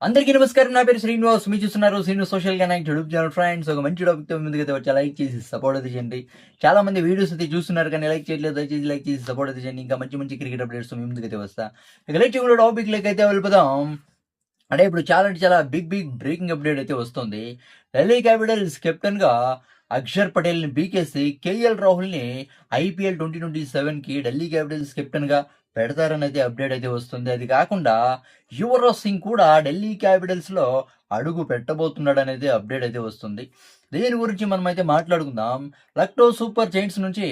అందరికీ నమస్కారం. నా పేరు శ్రీనివాస్. మీరు చూస్తున్నారు Srinivas social connect YouTube channel. Friends, ఒక మంచి టాపిక్‌తో ముందుకైతే వచ్చా. లైక్ చేసి సపోర్ట్ అయితే చేయండి. చాలా మంది వీడియోస్ అయితే చూస్తున్నారు కానీ లైక్ చేయట్లేదు. దయచేసి లైక్ చేసి సపోర్ట్ అయితే చేయండి. ఇంకా మంచి మంచి క్రికెట్ అప్డేట్స్ మీ ముందుకైతే వస్తా. ఇక లేట్ చేయకుండా టాపిక్‌లోకి అయితే వెళ్ళిపోదాం. అంటే ఇప్పుడు చాలా అంటే చాలా బిగ్ బ్రేకింగ్ అప్డేట్ అయితే వస్తుంది. ఢిల్లీ క్యాపిటల్స్ కెప్టెన్‌గా అక్షర్ పటేల్‌ని బీకేసి కేఎల్ రాహుల్‌ని ఐపీఎల్ 2027కి ఢిల్లీ క్యాపిటల్స్ కెప్టెన్‌గా పెడతారని అయితే అప్డేట్ అయితే వస్తుంది. అది కాకుండా యువరాజ్ సింగ్ కూడా ఢిల్లీ క్యాపిటల్స్‌లో అడుగు పెట్టబోతున్నాడనేది అప్డేట్ అయితే వస్తుంది. దీని గురించి మనమైతే మాట్లాడుకుందాం. లక్నో సూపర్ జైంట్స్ నుంచి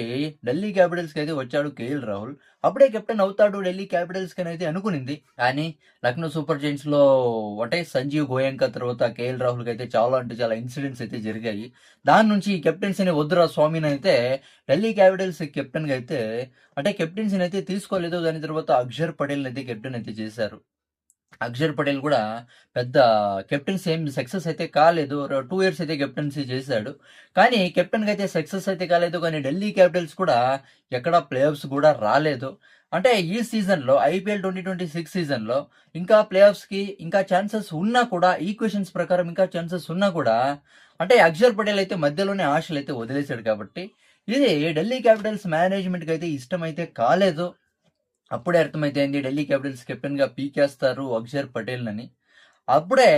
ఢిల్లీ క్యాపిటల్స్‌కి అయితే వచ్చాడు కేఎల్ రాహుల్. అప్పుడే కెప్టెన్ అవుతాడు ఢిల్లీ క్యాపిటల్స్‌కి అని అయితే అనుకునింది. కానీ లక్నో సూపర్ జైంట్స్‌లో అంటే సంజీవ్ గోయంకా తర్వాత కేఎల్ రాహుల్‌కి అయితే చాలా అంటే చాలా ఇన్సిడెంట్స్ అయితే జరిగాయి. దాని నుంచి ఈ కెప్టెన్సీని వద్దురా స్వామిని అయితే ఢిల్లీ క్యాపిటల్స్ కెప్టెన్‌గా అయితే అంటే కెప్టెన్సీని అయితే తీసుకోలేదు. దాని తర్వాత అక్షర్ పటేల్‌ని అయితే కెప్టెన్ అయితే చేశారు. అక్షర్ పటేల్ కూడా పెద్ద కెప్టెన్సీ ఏం సక్సెస్ అయితే కాలేదు. 2 ఇయర్స్ అయితే కెప్టెన్సీ చేశాడు. కానీ కెప్టెన్‌గా అయితే సక్సెస్ అయితే కాలేదు. కానీ ఢిల్లీ క్యాపిటల్స్ కూడా ఎక్కడ ప్లే ఆఫ్స్ కూడా రాలేదు. అంటే ఈ సీజన్‌లో ఐపీఎల్ 2026 సీజన్‌లో ఇంకా ప్లే ఆఫ్స్‌కి ఇంకా ఛాన్సెస్ ఉన్నా కూడా ఈక్వేషన్స్ ప్రకారం ఇంకా ఛాన్సెస్ ఉన్నా కూడా అంటే అక్షర్ పటేల్ అయితే మధ్యలోనే ఆశలైతే వదిలేసాడు కాబట్టి ఇది ఢిల్లీ క్యాపిటల్స్ మేనేజ్‌మెంట్‌కి అయితే ఇష్టమైతే కాలేదు. అప్పుడే అర్థమైపోయింది ఢిల్లీ క్యాపిటల్స్ కెప్టెన్‌గా పీకేస్తారు అక్షర్ పటేల్‌నని. అప్పుడే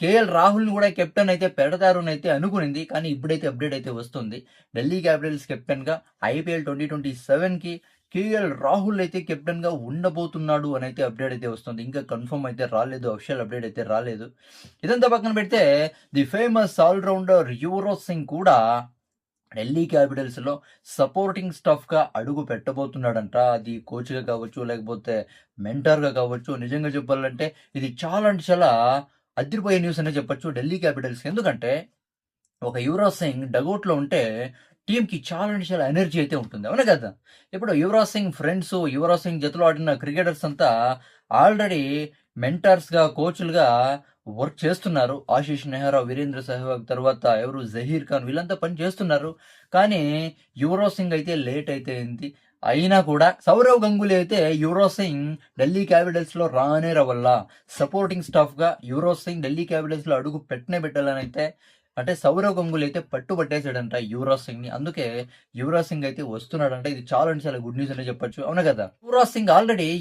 కేఎల్ రాహుల్‌ని కూడా కెప్టెన్ అయితే పెడతారు అనైతే అనుకునింది. కానీ ఇప్పుడైతే అప్డేట్ అయితే వస్తుంది. ఢిల్లీ క్యాపిటల్స్ కెప్టెన్‌గా ఐపీఎల్ 2027కి కేఎల్ రాహుల్ అయితే కెప్టెన్‌గా ఉండబోతున్నాడు అనైతే అప్డేట్ అయితే వస్తుంది. ఇంకా కన్ఫర్మ్ అయితే రాలేదు. అఫీషియల్ అప్డేట్ అయితే రాలేదు. ఇదంతా పక్కన పెడితే the famous all rounder Yuvraj Singh కూడా ఢిల్లీ క్యాపిటల్స్‌లో సపోర్టింగ్ స్టాఫ్‌గా అడుగు పెట్టబోతున్నాడంట. అది కోచ్‌గా కావచ్చు, లేకపోతే మెంటర్‌గా కావచ్చు. నిజంగా చెప్పాలంటే ఇది చాలా అంటే చాలా అదిరిపోయే న్యూస్ అనే చెప్పొచ్చు ఢిల్లీ క్యాపిటల్స్‌కి. ఎందుకంటే ఒక యువరాజ్ సింగ్ డగౌట్‌లో ఉంటే టీమ్‌కి చాలా అంటే చాలా ఎనర్జీ అయితే ఉంటుంది. అవునా కదా! ఇప్పుడు యువరాజ్ సింగ్ ఫ్రెండ్స్, యువరాజ్ సింగ్ జతలో ఆడిన క్రికెటర్స్ అంతా ఆల్రెడీ మెంటర్స్‌గా, కోచ్‌లుగా వర్క్ చేస్తున్నారు. ఆశీష్ నెహ్రా, వీరేంద్ర సెహ్వాగ్ తర్వాత ఎవరు జహీర్ ఖాన్ వీళ్ళంతా పని చేస్తున్నారు. కానీ యువరాజ్ సింగ్ అయితే లేట్ అయితే అయింది. అయినా కూడా సౌరవ్ గంగూలీ అయితే యువరాజ్ సింగ్ ఢిల్లీ క్యాపిటల్స్‌లో రానే రావల్ల. సపోర్టింగ్ స్టాఫ్‌గా యువరాజ్ సింగ్ ఢిల్లీ క్యాపిటల్స్‌లో అడుగు పెట్టనే పెట్టాలని అయితే అంటే సౌరవ్ గంగూలీ అయితే పట్టేసాడంట యువరాజ్ సింగ్‌ని. అందుకే యువరాజ్ సింగ్ అయితే వస్తున్నాడంట. ఇది చాలా అంటే చాలా గుడ్ న్యూస్ అనే చెప్పొచ్చు. అవునా కదా!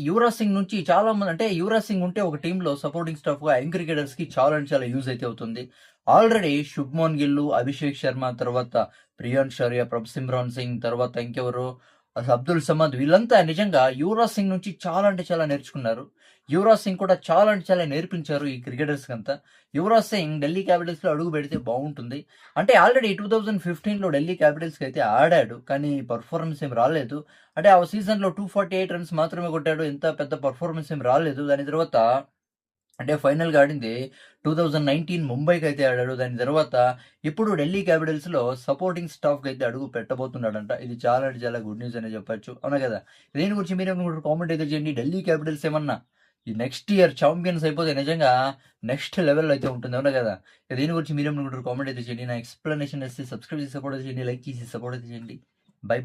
యువరాజ్ సింగ్ నుంచి చాలా మంది అంటే యువరాజ్ సింగ్ ఉంటే ఒక టీమ్‌లో సపోర్టింగ్ స్టాఫ్‌గా యంగ్ క్రికెటర్స్‌కి చాలా అంటే చాలా యూజ్ అయితే అవుతుంది. ఆల్రెడీ శుభ్‌మన్ గిల్, అభిషేక్ శర్మ తర్వాత ప్రియాంక్ షారియా, ప్రభ్ సిమ్రాన్ సింగ్ తర్వాత ఇంకెవరు అబ్దుల్ సమద్ వీళ్ళంతా నిజంగా యువరాజ్ సింగ్ నుంచి చాలా అంటే చాలా నేర్చుకున్నారు. యువరాజ్ సింగ్ కూడా చాలా అంటే చాలా నేర్పించారు ఈ క్రికెటర్స్‌కంతా. యువరాజ్ సింగ్ ఢిల్లీ క్యాపిటల్స్‌లో అడుగు పెడితే బావుంటుంది. అంటే ఆల్రెడీ 2015లో ఢిల్లీ క్యాపిటల్స్‌కి అయితే ఆడాడు. కానీ పెర్ఫార్మన్స్ ఏమి రాలేదు. అంటే ఆ సీజన్‌లో 248 రన్స్ మాత్రమే కొట్టాడు. ఎంత పెద్ద పెర్ఫార్మన్స్ ఏమి రాలేదు. దాని తర్వాత అంటే ఫైనల్‌గా ఆడింది 2019 ముంబైకి అయితే ఆడాడు. దాని తర్వాత ఇప్పుడు ఢిల్లీ క్యాపిటల్స్‌లో సపోర్టింగ్ స్టాఫ్‌కి అయితే అడుగు పెట్టబోతున్నాడంట. ఇది చాలా అంటే చాలా గుడ్ న్యూస్ అనే చెప్పొచ్చు. అవునా కదా! దీని గురించి మీరేమనుకుంటారు కామెంట్ అయితే చేయండి. ఢిల్లీ క్యాపిటల్స్ ఏమన్నా ఈ నెక్స్ట్ ఇయర్ చాంపియన్స్ అయిపోతే నిజంగా నెక్స్ట్ లెవెల్‌లో అయితే ఉంటుంది. అవునా కదా! దీని గురించి మీరేమనుకుంటారు కామెంట్ అయితే చేయండి. నా ఎక్స్‌ప్లనేషన్ నచ్చితే సబ్స్క్రైబ్ చేసి సపోర్ట్ అయితే చేయండి. లైక్ చేసి సపోర్ట్ అయితే చేయండి. బై.